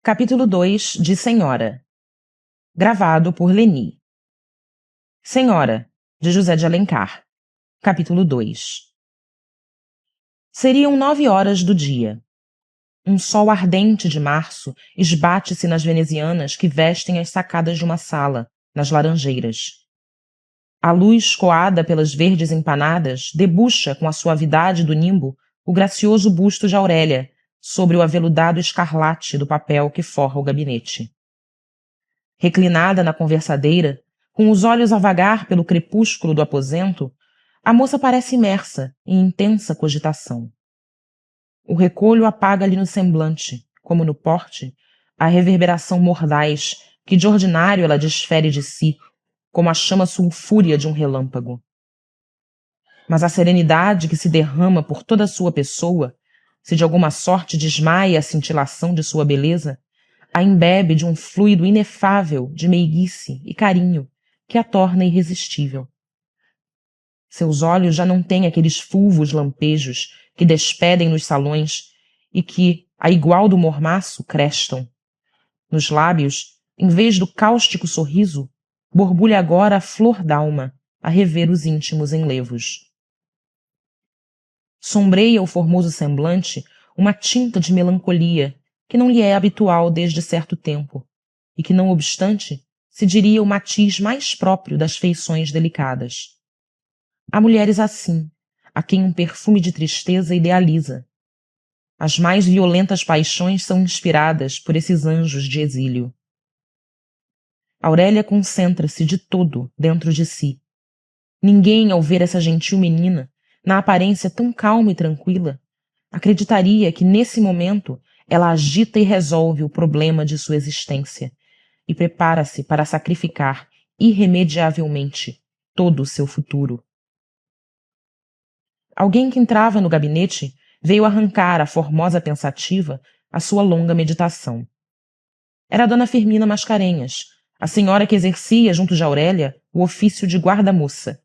Capítulo 2 de Senhora. Gravado por Leni. Senhora, de José de Alencar. Capítulo 2. Seriam 9 horas do dia. Um sol ardente de março esbate-se nas venezianas que vestem as sacadas de uma sala, nas laranjeiras. A luz coada pelas verdes empanadas debuxa com a suavidade do nimbo o gracioso busto de Aurélia, sobre o aveludado escarlate do papel que forra o gabinete. Reclinada na conversadeira, com os olhos a vagar pelo crepúsculo do aposento, a moça parece imersa em intensa cogitação. O recolho apaga-lhe no semblante, como no porte, a reverberação mordaz que de ordinário ela desfere de si, como a chama sulfúrea de um relâmpago. Mas a serenidade que se derrama por toda a sua pessoa, se de alguma sorte desmaia a cintilação de sua beleza, a embebe de um fluido inefável de meiguice e carinho que a torna irresistível. Seus olhos já não têm aqueles fulvos lampejos que despedem nos salões e que, a igual do mormaço, crestam. Nos lábios, em vez do cáustico sorriso, borbulha agora a flor d'alma a rever os íntimos enlevos. Sombreia o formoso semblante uma tinta de melancolia que não lhe é habitual desde certo tempo e que, não obstante, se diria o matiz mais próprio das feições delicadas. Há mulheres assim, a quem um perfume de tristeza idealiza. As mais violentas paixões são inspiradas por esses anjos de exílio. Aurélia concentra-se de todo dentro de si. Ninguém, ao ver essa gentil menina, na aparência tão calma e tranquila, acreditaria que, nesse momento, ela agita e resolve o problema de sua existência e prepara-se para sacrificar irremediavelmente todo o seu futuro. Alguém que entrava no gabinete veio arrancar à formosa pensativa a sua longa meditação. Era Dona Firmina Mascarenhas, a senhora que exercia junto de Aurélia o ofício de guarda-moça.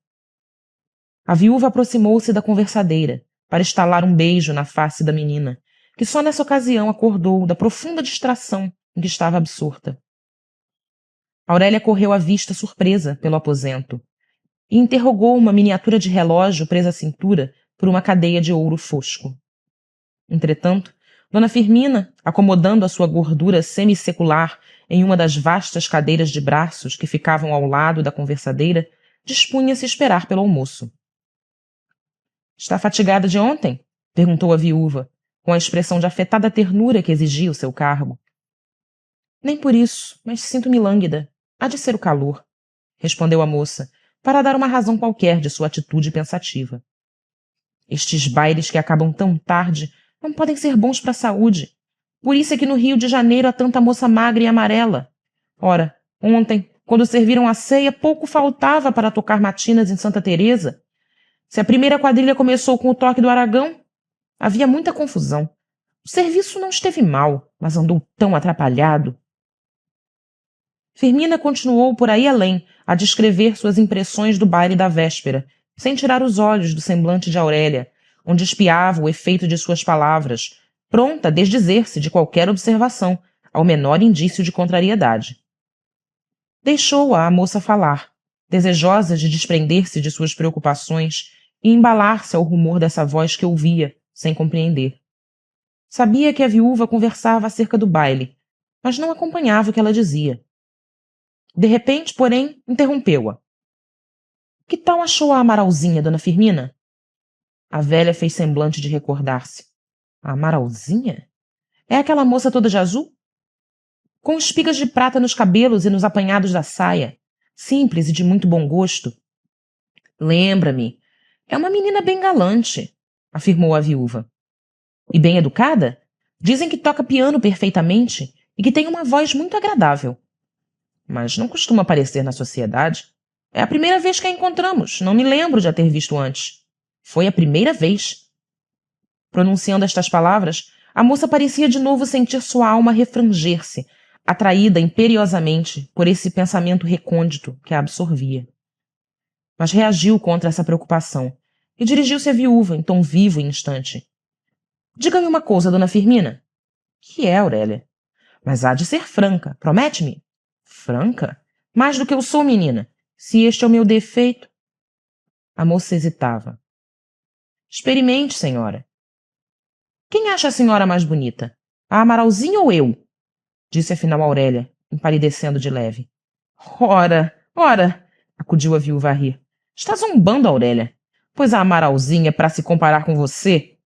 A viúva aproximou-se da conversadeira para estalar um beijo na face da menina, que só nessa ocasião acordou da profunda distração em que estava absorta. Aurélia correu à vista surpresa pelo aposento e interrogou uma miniatura de relógio presa à cintura por uma cadeia de ouro fosco. Entretanto, Dona Firmina, acomodando a sua gordura semissecular em uma das vastas cadeiras de braços que ficavam ao lado da conversadeira, dispunha-se a esperar pelo almoço. "Está fatigada de ontem?" perguntou a viúva, com a expressão de afetada ternura que exigia o seu cargo. "Nem por isso, mas sinto-me lânguida. Há de ser o calor", respondeu a moça, para dar uma razão qualquer de sua atitude pensativa. "Estes bailes que acabam tão tarde não podem ser bons para a saúde. Por isso é que no Rio de Janeiro há tanta moça magra e amarela. Ora, ontem, quando serviram a ceia, pouco faltava para tocar matinas em Santa Teresa. Se a primeira quadrilha começou com o toque do Aragão, havia muita confusão. O serviço não esteve mal, mas andou tão atrapalhado." Firmina continuou por aí além a descrever suas impressões do baile da véspera, sem tirar os olhos do semblante de Aurélia, onde espiava o efeito de suas palavras, pronta a desdizer-se de qualquer observação, ao menor indício de contrariedade. Deixou-a a moça falar, desejosa de desprender-se de suas preocupações e embalar-se ao rumor dessa voz que ouvia, sem compreender. Sabia que a viúva conversava acerca do baile, mas não acompanhava o que ela dizia. De repente, porém, interrompeu-a. "Que tal achou a Amaralzinha, Dona Firmina?" A velha fez semblante de recordar-se. "A Amaralzinha? É aquela moça toda de azul?" "Com espigas de prata nos cabelos e nos apanhados da saia. Simples e de muito bom gosto." "Lembra-me. É uma menina bem galante", afirmou a viúva. "E bem educada? Dizem que toca piano perfeitamente e que tem uma voz muito agradável. Mas não costuma aparecer na sociedade. É a primeira vez que a encontramos. Não me lembro de a ter visto antes. Foi a primeira vez." Pronunciando estas palavras, a moça parecia de novo sentir sua alma refranger-se, atraída imperiosamente por esse pensamento recôndito que a absorvia. Mas reagiu contra essa preocupação e dirigiu-se à viúva em tom vivo e instante. "Diga-me uma coisa, Dona Firmina." "Que é, Aurélia?" Mas há de ser franca, promete-me. Franca? Mais do que eu sou, menina. Se este é o meu defeito... A moça hesitava. Experimente, senhora. Quem acha a senhora mais bonita? A Amaralzinha ou eu? Disse afinal Aurélia, empalidecendo de leve. Ora, ora! Acudiu a viúva a rir. Está zombando, Aurélia. Pois a Amaralzinha é para se comparar com você.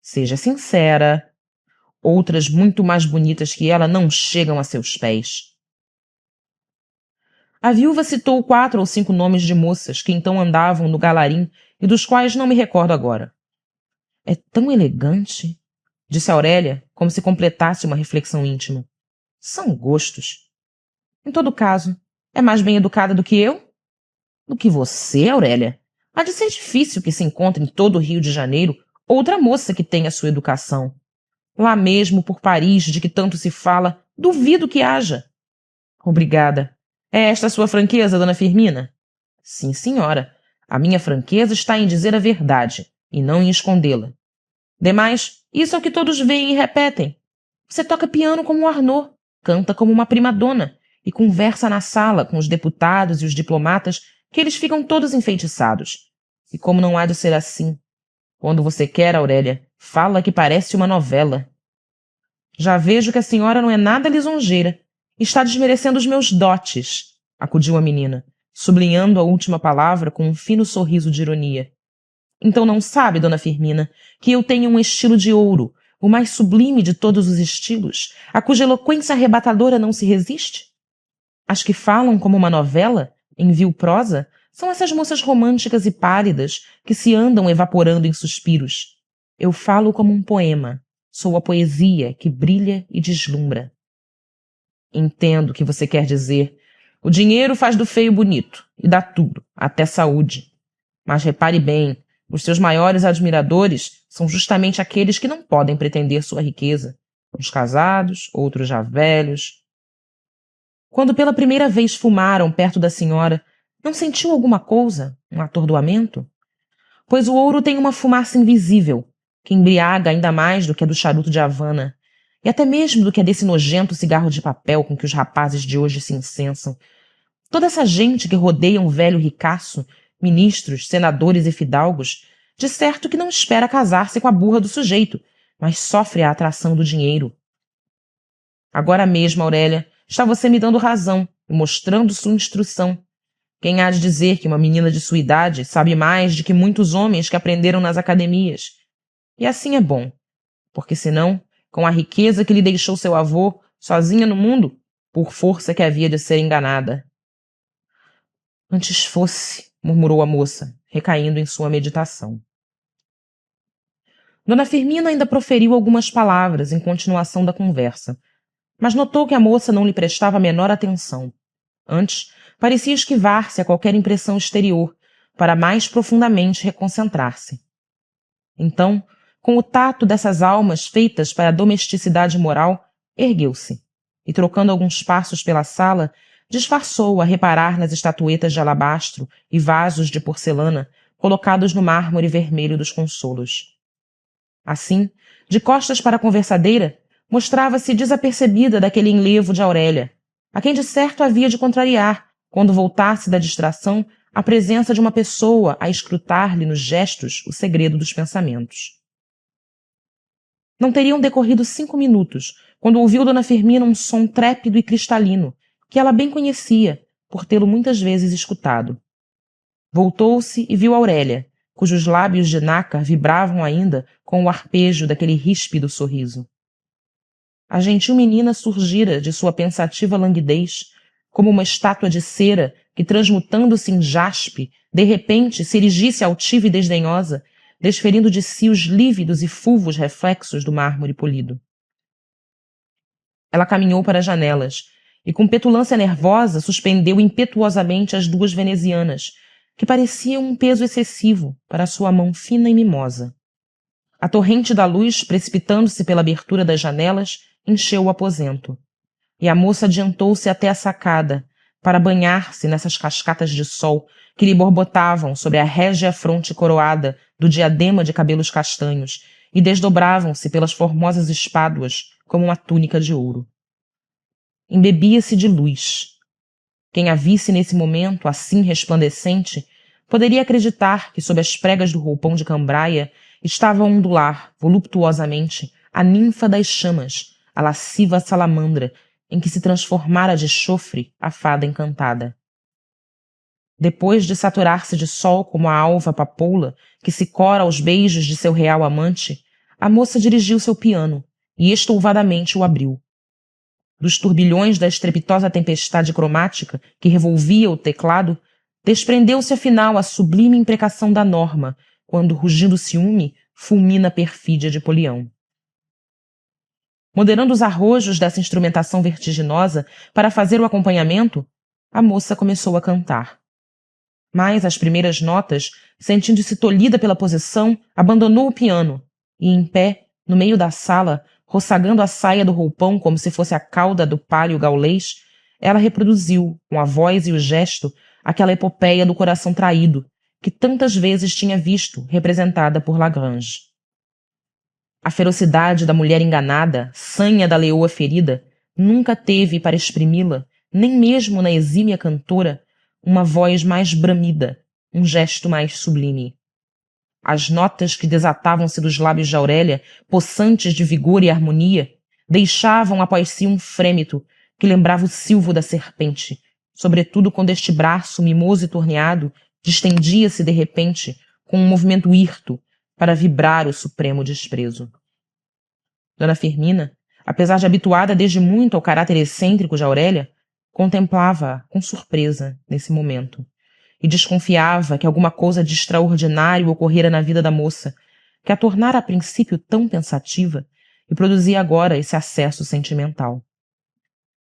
Seja sincera. Outras muito mais bonitas que ela não chegam a seus pés. A viúva citou 4 ou 5 nomes de moças que então andavam no galarim e dos quais não me recordo agora. É tão elegante, disse Aurélia, como se completasse uma reflexão íntima. São gostos. Em todo caso, é mais bem educada do que eu? Do que você, Aurélia? Há de ser difícil que se encontre em todo o Rio de Janeiro outra moça que tenha sua educação. Lá mesmo, por Paris, de que tanto se fala, duvido que haja. Obrigada. É esta a sua franqueza, dona Firmina? Sim, senhora. A minha franqueza está em dizer a verdade, e não em escondê-la. Demais, isso é o que todos veem e repetem. Você toca piano como um Arnaud, canta como uma prima-dona, e conversa na sala com os deputados e os diplomatas, que eles ficam todos enfeitiçados. E como não há de ser assim? Quando você quer, Aurélia, fala que parece uma novela. Já vejo que a senhora não é nada lisonjeira. Está desmerecendo os meus dotes, acudiu a menina, sublinhando a última palavra com um fino sorriso de ironia. Então não sabe, dona Firmina, que eu tenho um estilo de ouro, o mais sublime de todos os estilos, a cuja eloquência arrebatadora não se resiste? As que falam como uma novela, em vil prosa, são essas moças românticas e pálidas que se andam evaporando em suspiros. Eu falo como um poema, sou a poesia que brilha e deslumbra. Entendo o que você quer dizer. O dinheiro faz do feio bonito, e dá tudo, até saúde. Mas repare bem, os seus maiores admiradores são justamente aqueles que não podem pretender sua riqueza. Uns casados, outros já velhos. Quando pela primeira vez fumaram perto da senhora, não sentiu alguma coisa, um atordoamento? Pois o ouro tem uma fumaça invisível, que embriaga ainda mais do que a do charuto de Havana, e até mesmo do que a desse nojento cigarro de papel com que os rapazes de hoje se incensam. Toda essa gente que rodeia um velho ricaço, ministros, senadores e fidalgos, de certo que não espera casar-se com a burra do sujeito, mas sofre a atração do dinheiro. Agora mesmo, Aurélia, está você me dando razão e mostrando sua instrução. Quem há de dizer que uma menina de sua idade sabe mais de que muitos homens que aprenderam nas academias? E assim é bom, porque senão, com a riqueza que lhe deixou seu avô, sozinha no mundo, por força que havia de ser enganada. Antes fosse, murmurou a moça, recaindo em sua meditação. Dona Firmina ainda proferiu algumas palavras em continuação da conversa, mas notou que a moça não lhe prestava a menor atenção. Antes, parecia esquivar-se a qualquer impressão exterior, para mais profundamente reconcentrar-se. Então, com o tato dessas almas feitas para a domesticidade moral, ergueu-se, e trocando alguns passos pela sala, disfarçou a reparar nas estatuetas de alabastro e vasos de porcelana colocados no mármore vermelho dos consolos. Assim, de costas para a conversadeira, mostrava-se desapercebida daquele enlevo de Aurélia, a quem de certo havia de contrariar, quando voltasse da distração, a presença de uma pessoa a escrutar-lhe nos gestos o segredo dos pensamentos. Não teriam decorrido 5 minutos, quando ouviu dona Firmina um som trépido e cristalino, que ela bem conhecia, por tê-lo muitas vezes escutado. Voltou-se e viu Aurélia, cujos lábios de nácar vibravam ainda com o arpejo daquele ríspido sorriso. A gentil menina surgira de sua pensativa languidez, como uma estátua de cera que, transmutando-se em jaspe, de repente se erigisse altiva e desdenhosa, desferindo de si os lívidos e fulvos reflexos do mármore polido. Ela caminhou para as janelas e, com petulância nervosa, suspendeu impetuosamente as 2 venezianas, que pareciam um peso excessivo para a sua mão fina e mimosa. A torrente da luz, precipitando-se pela abertura das janelas, encheu o aposento, e a moça adiantou-se até a sacada, para banhar-se nessas cascatas de sol que lhe borbotavam sobre a régia fronte coroada do diadema de cabelos castanhos e desdobravam-se pelas formosas espáduas como uma túnica de ouro. embebia-se de luz. Quem a visse nesse momento, assim resplandecente, poderia acreditar que sob as pregas do roupão de cambraia estava a ondular, voluptuosamente, a ninfa das chamas, a lasciva salamandra, em que se transformara de chofre a fada encantada. Depois de saturar-se de sol como a alva papoula, que se cora aos beijos de seu real amante, a moça dirigiu-se ao piano e estouvadamente o abriu. Dos turbilhões da estrepitosa tempestade cromática que revolvia o teclado, desprendeu-se afinal a sublime imprecação da Norma, quando, rugindo o ciúme, fulmina a perfídia de Polião. Moderando os arrojos dessa instrumentação vertiginosa para fazer o acompanhamento, a moça começou a cantar. Mas, às primeiras notas, sentindo-se tolhida pela posição, abandonou o piano e, em pé, no meio da sala, roçagando a saia do roupão como se fosse a cauda do pálio gaulês, ela reproduziu, com a voz e o gesto, aquela epopeia do coração traído, que tantas vezes tinha visto representada por Lagrange. A ferocidade da mulher enganada, sanha da leoa ferida, nunca teve para exprimi-la, nem mesmo na exímia cantora, uma voz mais bramida, um gesto mais sublime. As notas que desatavam-se dos lábios de Aurélia, possantes de vigor e harmonia, deixavam após si um frêmito que lembrava o silvo da serpente, sobretudo quando este braço mimoso e torneado distendia-se de repente, com um movimento hirto, para vibrar o supremo desprezo. Dona Firmina, apesar de habituada desde muito ao caráter excêntrico de Aurélia, contemplava-a com surpresa nesse momento e desconfiava que alguma coisa de extraordinário ocorrera na vida da moça, que a tornara a princípio tão pensativa e produzia agora esse acesso sentimental.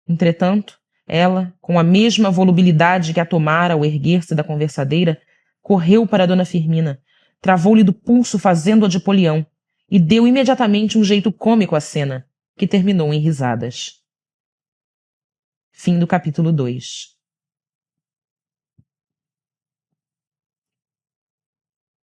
Entretanto, ela, com a mesma volubilidade que a tomara ao erguer-se da conversadeira, correu para Dona Firmina, travou-lhe do pulso fazendo-a de Polião e deu imediatamente um jeito cômico à cena, que terminou em risadas. Fim do capítulo 2.